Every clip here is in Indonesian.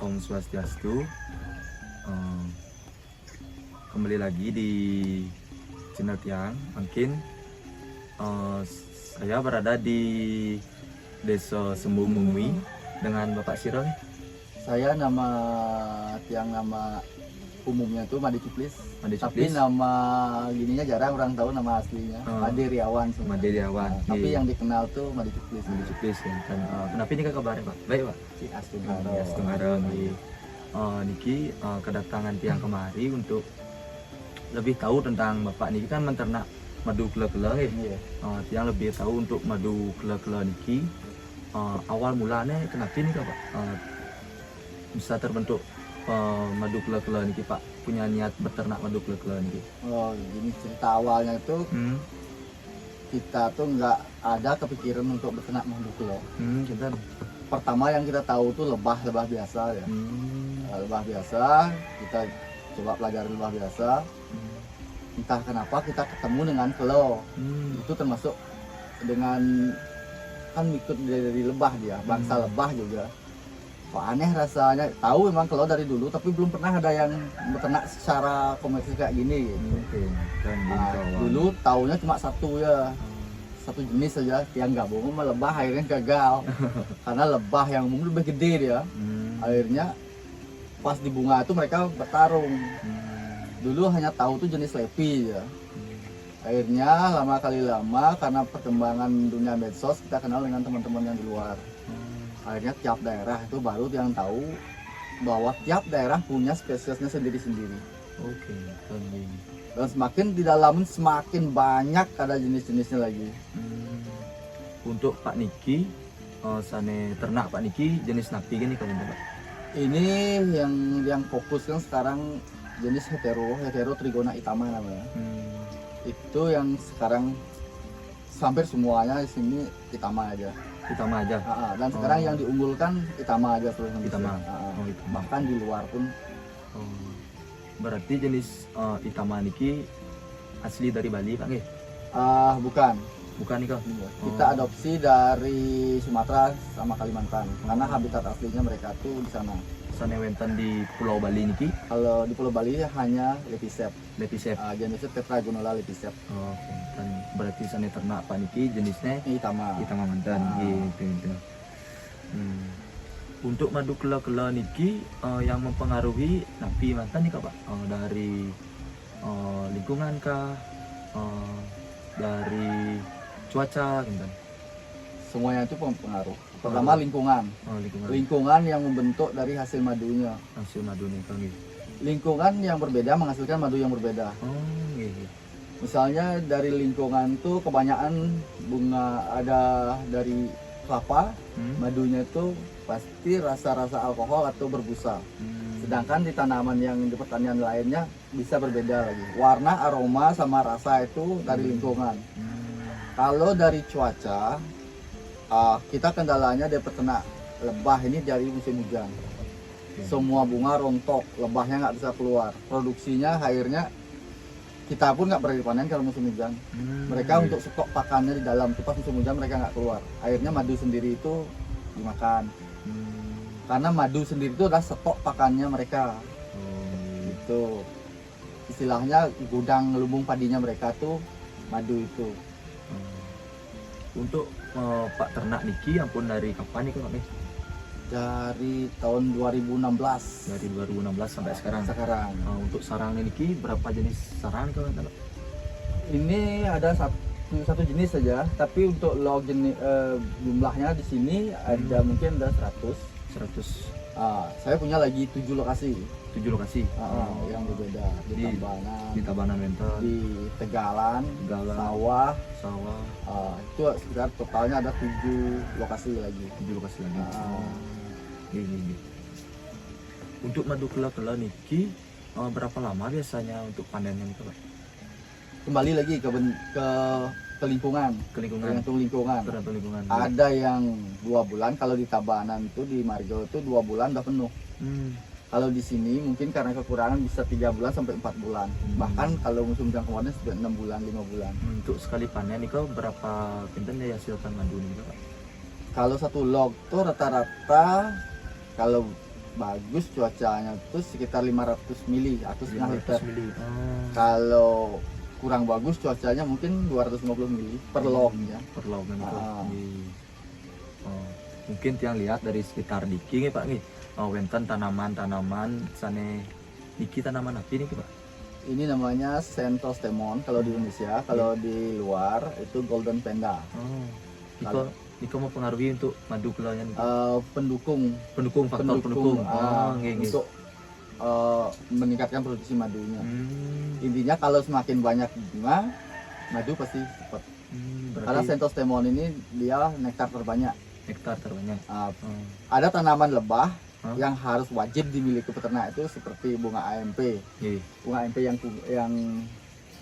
Om Swastiastu. Kembali lagi di channel Tiang. Mungkin saya berada di Desa Sembung Mumi dengan Bapak Sirong. Saya nama Tiang, nama umumnya tuh Made Cuplis. Tapi Cuplis. nama gininya jarang orang tahu nama aslinya. Made Riawan. Made Riawan. Tapi yang dikenal tuh Made Cuplis. Made Cuplis ya. Dan kenapa ini kabarnya Pak? Baik Pak. Si Astungaro. Astungaro. Niki kedatangan Tiang kemari untuk lebih tahu tentang Bapak Niki kan menternak madu kela-kela ya. Iya. Tiang lebih tahu untuk madu kela-kela niki. Awal mulanya kenapa ini Pak? Bisa terbentuk madu kela-kela niki Pak, punya niat beternak madu kela-kela niki. Oh, ini cerita awalnya itu kita tuh nggak ada kepikiran untuk beternak madu kela. Kita Pertama yang kita tahu tuh lebah biasa ya. Lebah biasa, kita coba pelajari lebah biasa. Entah kenapa kita ketemu dengan kelo. Itu termasuk dengan kan ikut dari lebah dia, bangsa lebah juga. Kok aneh rasanya, tahu memang kalau dari dulu tapi belum pernah ada yang beternak secara komersil kayak gini gitu. Dulu taunya cuma satu ya, satu jenis saja yang gabung sama lebah, akhirnya gagal karena lebah yang umum lebih gede dia. Akhirnya pas di bunga itu mereka bertarung. Dulu hanya tahu tuh jenis lepi ya. Akhirnya lama kali lama karena perkembangan dunia medsos kita kenal dengan teman-teman yang di luar. Akhirnya tiap daerah itu baru yang tahu bahwa tiap daerah punya spesiesnya sendiri-sendiri. Oke, Dan semakin di dalam semakin banyak ada jenis-jenisnya lagi. Untuk Pak Niki, sane ternak Pak Niki jenis napi gini kalau Pak? Ini yang fokus kan sekarang jenis hetero Trigona Itama namanya. Itu yang sekarang hampir semuanya di sini Itama aja. Itama aja. Dan sekarang yang diunggulkan Itama aja seluruh Indonesia. Itama. Bahkan di luar pun. Berarti jenis Itama niki asli dari Bali Pak nggih? Bukan. Bukan nih Kak? Kita adopsi dari Sumatera sama Kalimantan karena habitat aslinya mereka tuh di sana. Sana wenten di Pulau Bali niki? Kalau di Pulau Bali hanya Lepisep. Lepisep. Jenisnya Tetragonella Lepisep. Oke. Dan berarti sana ternak Pak Niki jenisnya Itama. Itama mantan gitu. Untuk madu kela-kela niki yang mempengaruhi napi mantan nih Kak Pak? Dari lingkungan kah? Dari cuaca gitu. Semuanya itu pengaruh. Pertama lingkungan. Lingkungan yang membentuk dari hasil madunya. Hasil madunya kan gitu. Lingkungan yang berbeda menghasilkan madu yang berbeda. Gitu. Misalnya dari lingkungan tuh kebanyakan bunga ada dari kelapa, madunya itu pasti rasa-rasa alkohol atau berbusa. Sedangkan di tanaman yang di pertanian lainnya bisa berbeda lagi. Warna, aroma, sama rasa itu dari lingkungan. Kalau dari cuaca, kita kendalanya dari peternak lebah ini dari musim hujan. Semua bunga rontok, lebahnya nggak bisa keluar. Produksinya akhirnya kita pun nggak berani panen kalau musim hujan. Mereka untuk stok pakannya di dalam pas musim hujan mereka nggak keluar. Akhirnya madu sendiri itu dimakan. Karena madu sendiri itu adalah stok pakannya mereka. Itu istilahnya gudang lumbung padinya mereka tuh madu itu. Untuk Pak ternak niki ampun dari kapan nih Kak nih? Dari tahun 2016. Dari 2016 sampai sekarang. Untuk sarang niki berapa jenis sarang Kak? Ini ada satu jenis saja, tapi untuk log jenis jumlahnya di sini ada mungkin ada 100. Saya punya lagi 7 lokasi. 7 lokasi. Yang berbeda di Tabanan Mental, di Tegalan, Sawah. Itu sekitar totalnya ada 7 lokasi lagi. 7 lokasi lagi. Gini. Untuk madu kela-kela niki berapa lama biasanya untuk panennya itu Pak? Kembali lagi ke lingkungan. Tergantung lingkungan. Ada yang 2 bulan, kalau di Tabanan itu di Margo itu 2 bulan udah penuh. Kalau di sini mungkin karena kekurangan bisa 3 bulan sampai 4 bulan. Bahkan kalau musim hujan kemarin sudah 6 bulan, 5 bulan. Untuk sekali panen itu berapa kintal ya hasilkan madu ini Pak? Kalau satu log tuh rata-rata kalau bagus cuacanya tuh sekitar 500 mili atau setengah liter. 500 mili. Kalau kurang bagus cuacanya mungkin 250 mili per lognya. Per log kan itu. Ah. Mungkin tiang lihat dari sekitar Diki nih Pak nih. Wenten tanaman-tanaman sane Diki tanaman apa ini Pak? Ini namanya Centostemon kalau di Indonesia, kalau di luar itu Golden Panda. Niko mau pengaruhi untuk madu kelanya nih. Pendukung Faktor pendukung. Nggih. Untuk meningkatkan produksi madunya. Intinya kalau semakin banyak bunga, madu pasti cepat. Karena Centostemon ini dia nektar terbanyak. Ada tanaman lebah yang harus wajib dimiliki peternak itu seperti bunga AMP. Bunga AMP yang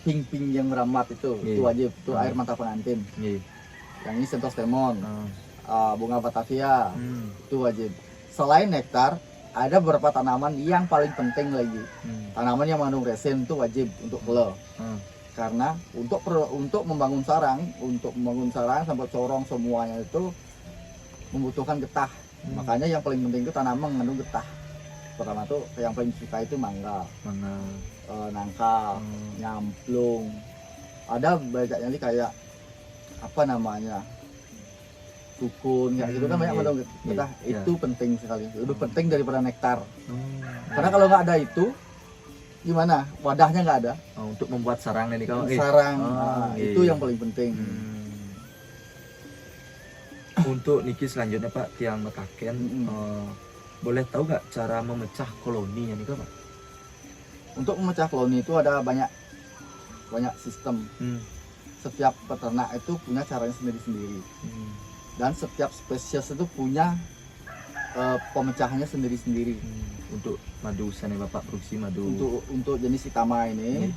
pink yang merambat itu wajib, itu air mata pengantin. Yang ini Centostemon. Bunga Batavia itu wajib. Selain nektar, ada beberapa tanaman yang paling penting lagi. Tanaman yang mengandung resin itu wajib untuk kele. Karena untuk membangun sarang sampai corong semuanya itu membutuhkan getah. Makanya yang paling penting itu tanaman mengandung getah. Pertama tuh yang paling suka itu mangga, nangka, nyamplung. Ada banyaknya nih kayak apa namanya, dukun kayak gitu kan banyak mengandung getah. Itu penting sekali, lebih penting daripada nektar. Karena kalau nggak ada itu, gimana? Wadahnya nggak ada. Untuk membuat sarang nih kalau itu yang paling penting. Untuk Niki selanjutnya Pak tiang mekaken, boleh tahu nggak cara memecah koloninya nih Pak? Untuk memecah koloni itu ada banyak sistem. Setiap peternak itu punya caranya sendiri-sendiri. Dan setiap spesies itu punya pemecahannya sendiri-sendiri. Untuk madu sana Bapak produksi madu. Untuk jenis Itama ini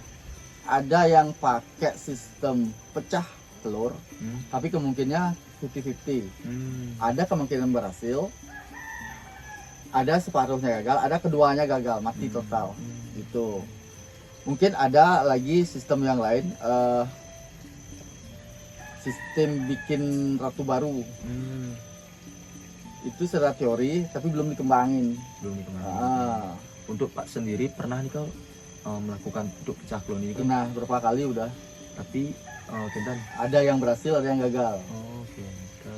ada yang pakai sistem pecah telur, tapi kemungkinannya 50-50. Ada kemungkinan berhasil, ada separuhnya gagal, ada keduanya gagal, mati total. Gitu. Mungkin ada lagi sistem yang lain, sistem bikin ratu baru. Itu secara teori, tapi belum dikembangin. Untuk Pak sendiri pernah nih kau melakukan untuk pecah koloni ini? Nah, berapa kali udah. Tapi ada yang berhasil, ada yang gagal.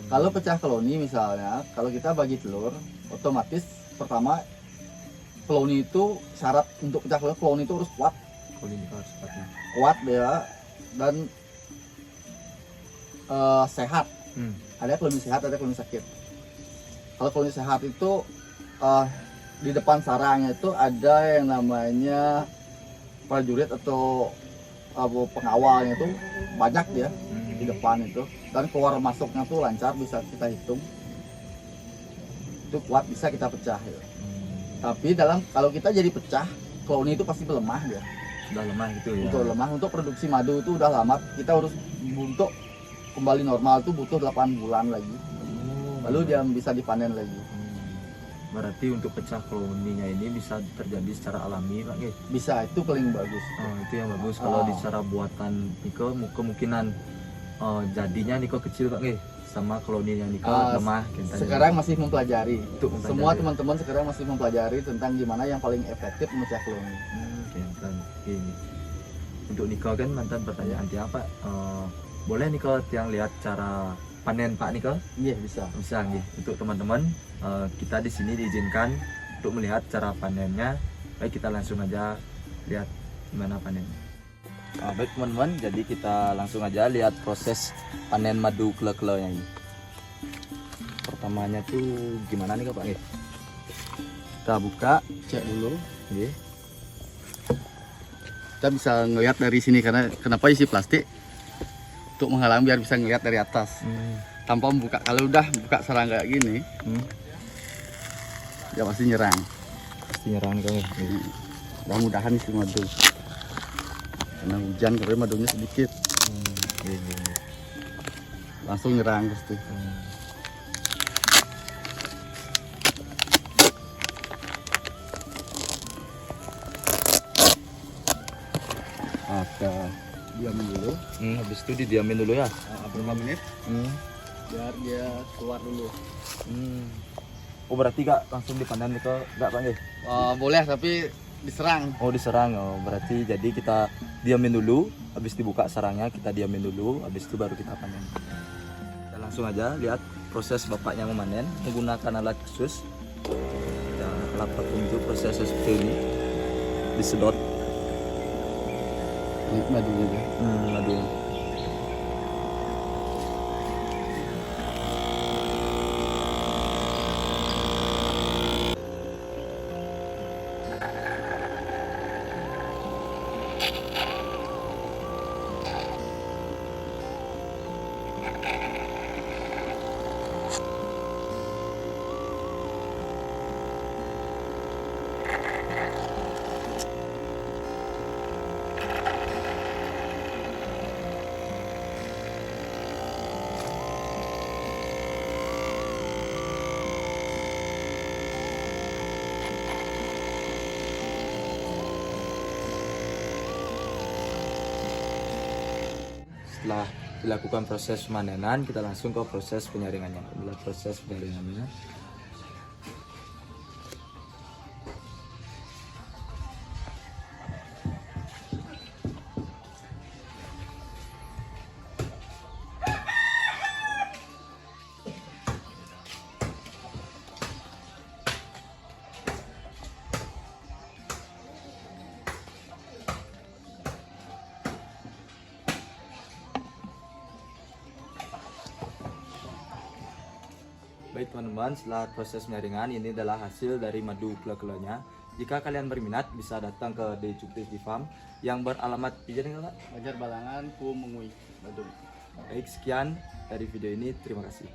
Kalau pecah koloni misalnya, kalau kita bagi telur, otomatis pertama koloni itu syarat untuk pecah koloni itu harus kuat. Kuat ya, dan sehat. Ada koloni sehat, ada koloni sakit. Kalau koloni sehat itu di depan sarangnya itu ada yang namanya prajurit atau pengawalnya itu banyak dia di depan itu, dan keluar masuknya tuh lancar, bisa kita hitung itu kuat, bisa kita pecah ya. Tapi kalau kita jadi pecah koloni itu pasti melemah dia, sudah lemah gitu ya. Untuk lemah, untuk produksi madu itu udah lama, kita harus untuk kembali normal itu butuh 8 bulan lagi, baru dia bisa dipanen lagi. Berarti untuk pecah koloninya ini bisa terjadi secara alami Pak? Bisa, itu paling bagus. Itu yang bagus. Kalau di cara buatan Niko kemungkinan jadinya Niko kecil Pak sama koloninya Niko lemah. Sekarang masih mempelajari. Semua teman-teman sekarang masih mempelajari tentang gimana yang paling efektif memecah koloni. Untuk Niko kan mantan pertanyaan tiang Pak, boleh Niko tiang lihat cara panen Pak Niko? Iya, bisa. Bisa nih. Untuk teman-teman kita di sini diizinkan untuk melihat cara panennya. Baik, kita langsung aja lihat gimana panennya. Baik teman-teman, jadi kita langsung aja lihat proses panen madu kele-kelenya ini. Pertamanya tuh gimana nih Pak? Kita buka, cek dulu. Kita bisa ngelihat dari sini, karena kenapa isi plastik untuk menghalang biar bisa ngelihat dari atas. Tanpa membuka. Kalau udah buka sarang kayak gini, ya pasti nyerang. Mudah-mudahan isi madu. Karena hujan, karena madunya sedikit. Langsung nyerang pasti. Diamin dulu. Habis itu didiamin dulu ya. Berapa menit? Biar dia keluar dulu. Oh berarti gak langsung dipanen itu gak Pak? Boleh tapi diserang. Oh diserang, oh berarti jadi kita diamin dulu, habis dibuka sarangnya kita diamin dulu, habis itu baru kita panen. Kita langsung aja lihat proses bapaknya memanen menggunakan alat khusus. Kita lakukan untuk proses seperti ini, disedot Madunya dia. madu. Setelah dilakukan proses pemanenan, kita langsung ke proses penyaringannya. Inilah proses penyaringannya. Baik teman-teman, setelah proses penyaringan, ini adalah hasil dari madu kela-kelanya. Jika kalian berminat, bisa datang ke Decuktivity Farm yang beralamat di mana Pak? Banjar Balangan, Mengui, Badung. Baik, sekian dari video ini. Terima kasih.